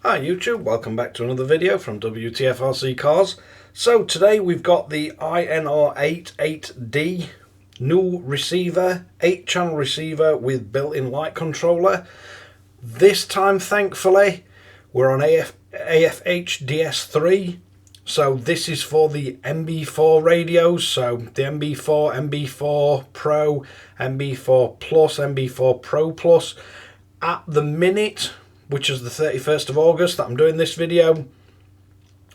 Hi YouTube, welcome back to another video from Wtf Rc Cars. So today we've got the INR8 8D new receiver, 8-channel receiver with built-in light controller. This time thankfully we're on AFH DS3, so this is for the MB4 radios, so the MB4, MB4 Pro, MB4 Plus, MB4 Pro Plus. At the minute, which is the 31st of August that I'm doing this video,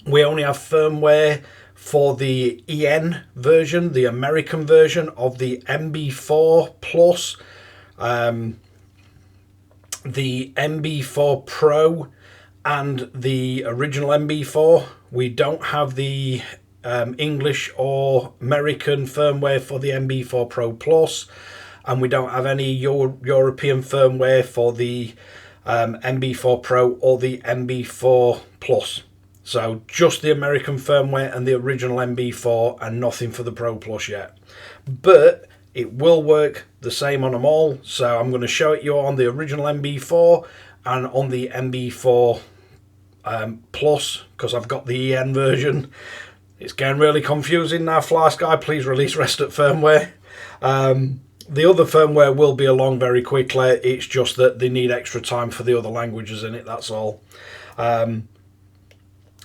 we only have firmware for the EN version, the American version of the MB4 Plus, the MB4 Pro and the original MB4. We don't have the English or American firmware for the MB4 Pro Plus, and we don't have any European firmware for the MB4 Pro or the MB4 Plus. So just the American firmware and the original MB4 and nothing for the Pro Plus yet. But it will work the same on them all. So I'm going to show it you on the original MB4 and on the MB4 Plus, because I've got the EN version. It's getting really confusing now. Flysky, please release rest at firmware. The other firmware will be along very quickly. It's just that they need extra time for the other languages in it, that's all. But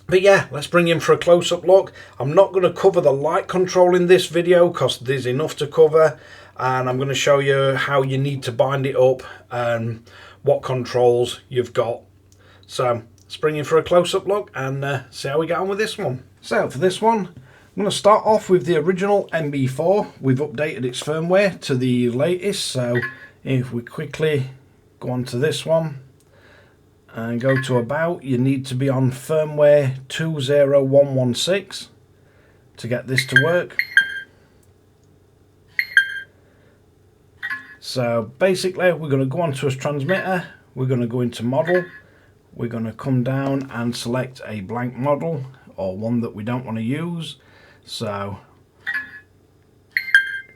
yeah, let's bring in for a close-up look. I'm not going to cover the light control in this video because there's enough to cover, and I'm going to show you how you need to bind it up and what controls you've got. So let's bring in for a close-up look and see how we get on with this one. So for this one, I'm going to start off with the original MB4. We've updated its firmware to the latest, so if we quickly go on to this one and go to about, you need to be on firmware 20116 to get this to work. So basically we're going to go on to a transmitter, we're going to go into model, we're going to come down and select a blank model or one that we don't want to use. So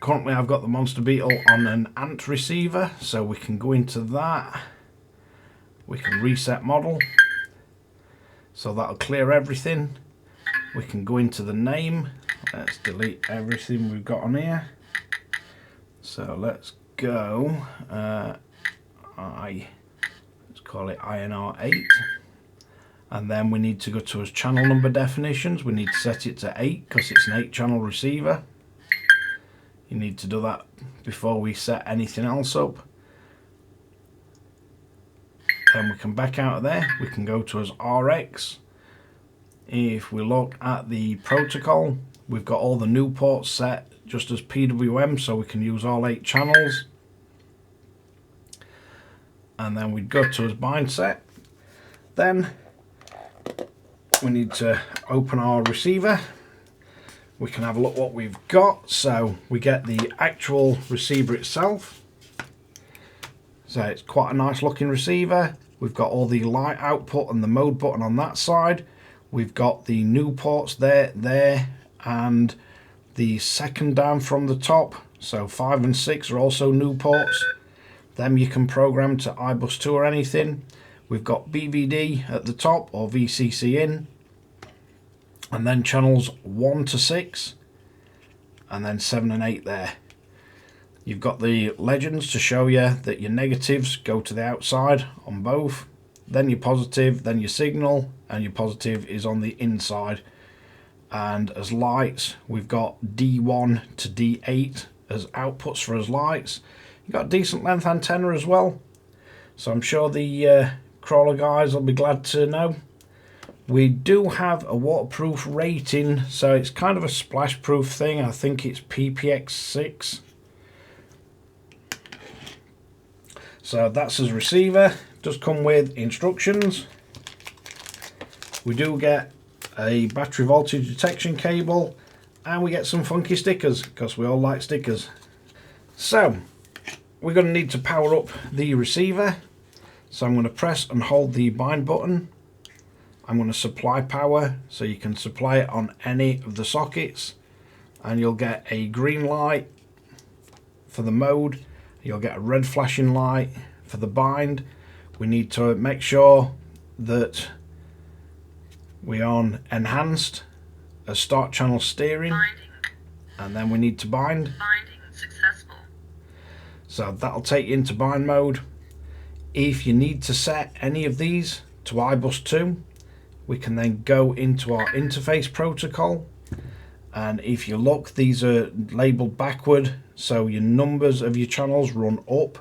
currently I've got the Monster Beetle on an ANT receiver, so we can go into that, we can reset model, so that'll clear everything. We can go into the name, let's delete everything we've got on here, so let's go, let's call it INR8. And then we need to go to channel number definitions. We need to set it to 8 because it's an 8-channel receiver. You need to do that before we set anything else up. Then we can back out of there. We can go to RX. If we look at the protocol, we've got all the new ports set just as PWM, so we can use all 8 channels. And then we'd go to bind set. Then we need to open our receiver. We can have a look what we've got. So we get the actual receiver itself. So it's quite a nice looking receiver. We've got all the light output and the mode button on that side. We've got the new ports there, and the second down from the top. So 5 and 6 are also new ports. Them you can program to iBus 2 or anything. We've got BVD at the top, or VCC in, and then channels 1 to 6, and then 7 and 8 there. You've got the legends to show you that your negatives go to the outside on both, then your positive, then your signal, and your positive is on the inside. And as lights, we've got D1 to D8 as outputs for as lights. You've got a decent length antenna as well, so I'm sure the crawler guys will be glad to know. We do have a waterproof rating, so it's kind of a splash proof thing. I think it's PPX6. So that's his receiver. Does come with instructions. We do get a battery voltage detection cable, and we get some funky stickers because we all like stickers. So we're going to need to power up the receiver. So I'm going to press and hold the bind button. I'm going to supply power, so you can supply it on any of the sockets, and you'll get a green light for the mode, you'll get a red flashing light for the bind. We need to make sure that we're on enhanced as start channel steering, and then we need to bind. Successful. So that'll take you into bind mode. If you need to set any of these to iBus 2, we can then go into our interface protocol, and if you look, these are labeled backward, so your numbers of your channels run up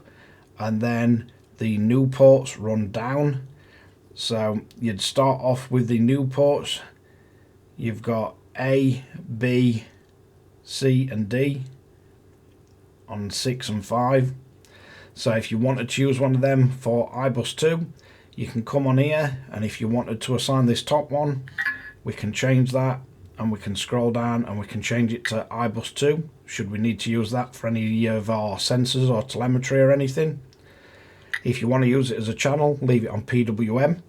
and then the new ports run down. So you'd start off with the new ports. You've got A, B, C and D on 6 and 5. So if you wanted to use one of them for iBus 2, you can come on here, and if you wanted to assign this top one, we can change that, and we can scroll down and we can change it to iBus 2 should we need to use that for any of our sensors or telemetry or anything. If you want to use it as a channel, leave it on PWM.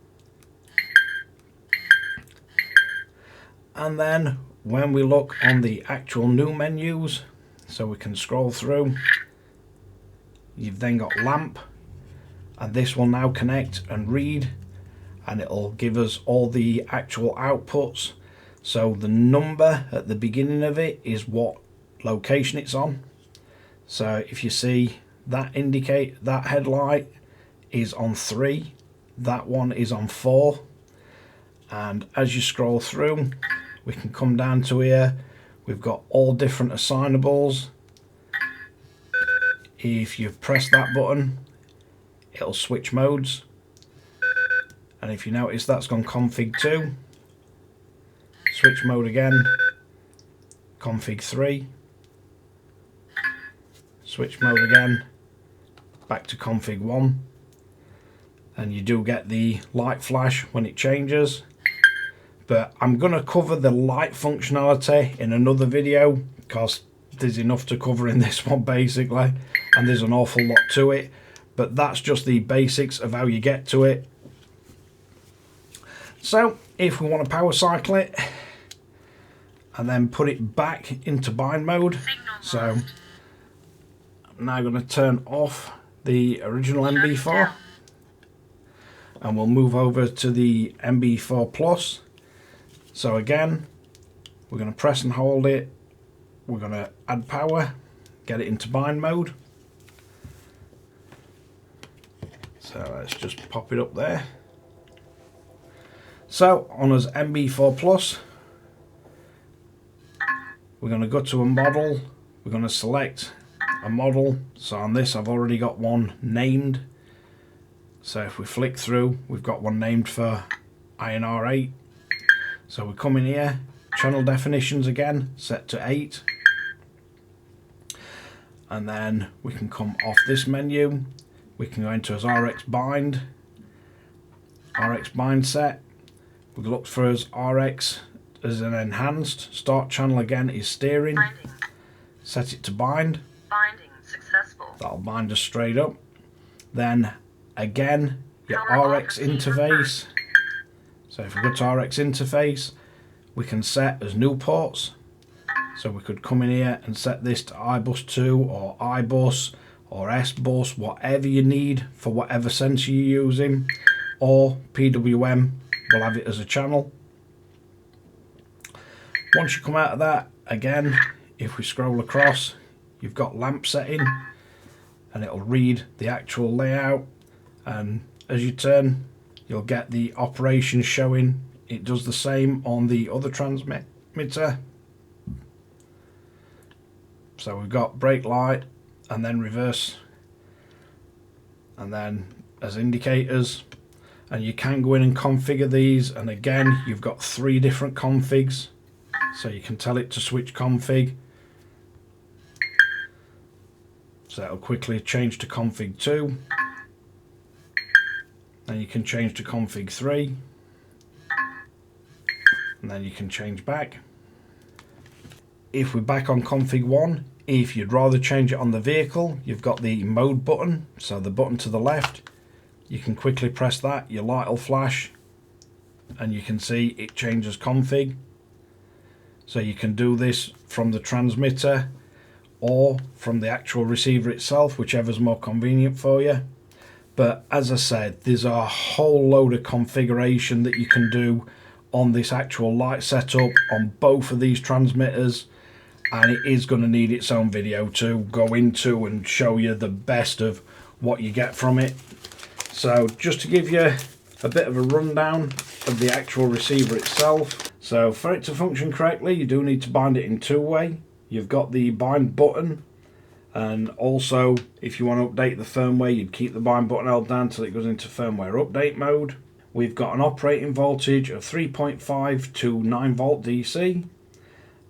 And then when we look on the actual new menus, so we can scroll through, you've then got lamp, and this will now connect and read, and it'll give us all the actual outputs. So the number at the beginning of it is what location it's on. So if you see that indicate that headlight is on 3, that one is on 4, and as you scroll through, we can come down to here. We've got all different assignables. If you press that button, it'll switch modes, and if you notice, that's gone config 2, switch mode again, config 3, switch mode again, back to config 1, and you do get the light flash when it changes. But I'm going to cover the light functionality in another video, because there's enough to cover in this one basically, and there's an awful lot to it. But that's just the basics of how you get to it. So if we want to power cycle it and then put it back into bind mode, so I'm now going to turn off the original MB4 and we'll move over to the MB4 Plus. So again, we're going to press and hold it, we're going to add power, get it into bind mode. So let's just pop it up there. So on us MB4 Plus, we're going to go to a model, we're going to select a model. So on this I've already got one named. So if we flick through, we've got one named for INR8. So we come in here, channel definitions again, set to 8. And then we can come off this menu. We can go into as RX bind set. We look for as RX as an enhanced. Start channel again is steering. Binding. Set it to bind. Binding successful. That'll bind us straight up. Then again, your RX interface. So if we go to RX interface, we can set as new ports. So we could come in here and set this to iBus 2 or iBus or S-Bus, whatever you need for whatever sensor you're using, or PWM will have it as a channel. Once you come out of that, again, if we scroll across, you've got lamp setting, and it'll read the actual layout, and as you turn, you'll get the operation showing. It does the same on the other transmitter. So we've got brake light, and then reverse, and then as indicators, and you can go in and configure these, and again you've got 3 different configs, so you can tell it to switch config, so it'll quickly change to config 2, then you can change to config 3, and then you can change back. If we're back on config 1, if you'd rather change it on the vehicle, you've got the mode button, so the button to the left, you can quickly press that, your light will flash, and you can see it changes config. So you can do this from the transmitter or from the actual receiver itself, whichever's more convenient for you. But as I said, there's a whole load of configuration that you can do on this actual light setup on both of these transmitters, and it is going to need its own video to go into and show you the best of what you get from it. So just to give you a bit of a rundown of the actual receiver itself. So for it to function correctly, you do need to bind it in two-way. You've got the bind button, and also if you want to update the firmware, you'd keep the bind button held down until it goes into firmware update mode. We've got an operating voltage of 3.5 to 9 volt DC.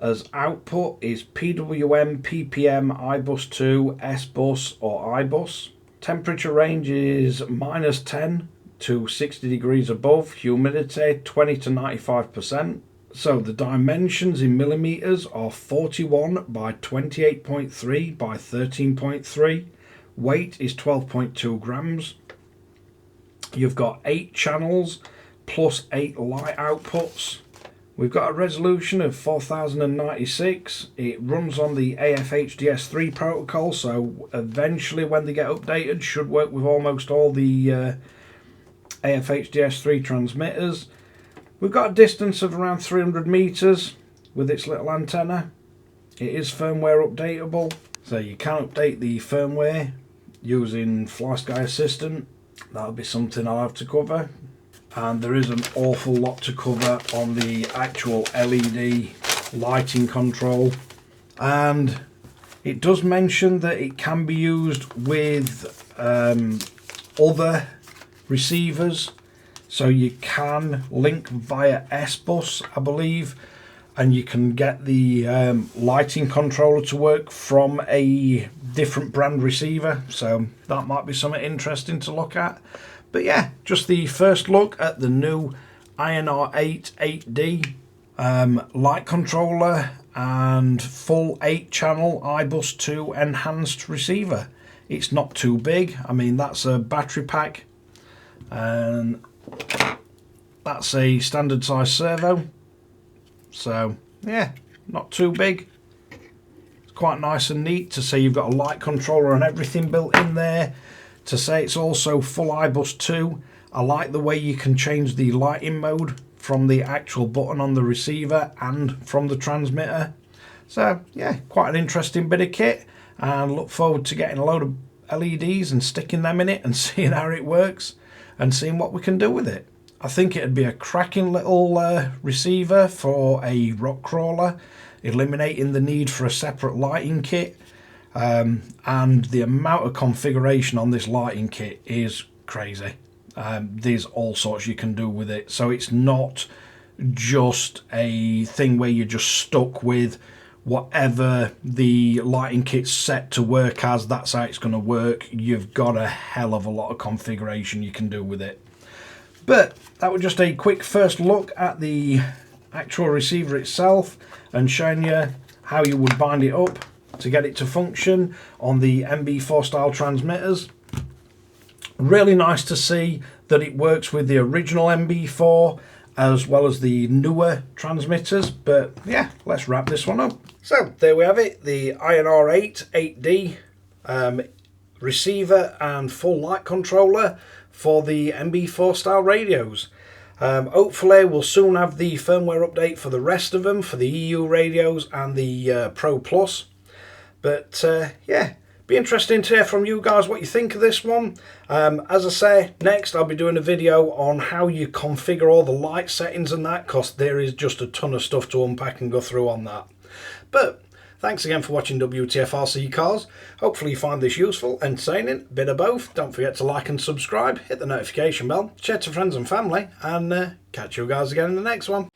As output is PWM, PPM, iBus2, SBus or iBus. Temperature range is -10 to 60 degrees above, humidity 20 to 95%. So the dimensions in millimeters are 41 by 28.3 by 13.3. Weight is 12.2 grams. You've got 8 channels plus 8 light outputs. We've got a resolution of 4096. It runs on the AFHDS3 protocol, so eventually when they get updated should work with almost all the AFHDS3 transmitters. We've got a distance of around 300 meters with its little antenna. It is firmware updatable, so you can update the firmware using Flysky Assistant. That'll be something I'll have to cover. And there is an awful lot to cover on the actual LED lighting control. And it does mention that it can be used with other receivers. So you can link via SBus, I believe, and you can get the lighting controller to work from a different brand receiver. So that might be something interesting to look at. But yeah, just the first look at the new INR8 8D light controller and full 8-channel iBus2 enhanced receiver. It's not too big. I mean, that's a battery pack, and that's a standard size servo. So yeah, not too big. It's quite nice and neat to say you've got a light controller and everything built in there. To say it's also full iBus2. I like the way you can change the lighting mode from the actual button on the receiver and from the transmitter. So yeah, quite an interesting bit of kit, and look forward to getting a load of LEDs and sticking them in it and seeing how it works and seeing what we can do with it. I think it'd be a cracking little receiver for a rock crawler, eliminating the need for a separate lighting kit. And the amount of configuration on this lighting kit is crazy. There's all sorts you can do with it, so it's not just a thing where you're just stuck with whatever the lighting kit's set to work as, that's how it's going to work. You've got a hell of a lot of configuration you can do with it. But that was just a quick first look at the actual receiver itself and showing you how you would bind it up to get it to function on the MB4 style transmitters. Really nice to see that it works with the original MB4 as well as the newer transmitters. But yeah, let's wrap this one up. So there we have it, the INR8 8D receiver and full light controller for the MB4 style radios. Hopefully we'll soon have the firmware update for the rest of them, for the EU radios and the Pro Plus. But yeah, be interesting to hear from you guys what you think of this one. As I say, next I'll be doing a video on how you configure all the light settings and that, because there is just a ton of stuff to unpack and go through on that. But thanks again for watching Wtf Rc Cars. Hopefully you find this useful, entertaining, a bit of both. Don't forget to like and subscribe, hit the notification bell, share to friends and family, and catch you guys again in the next one.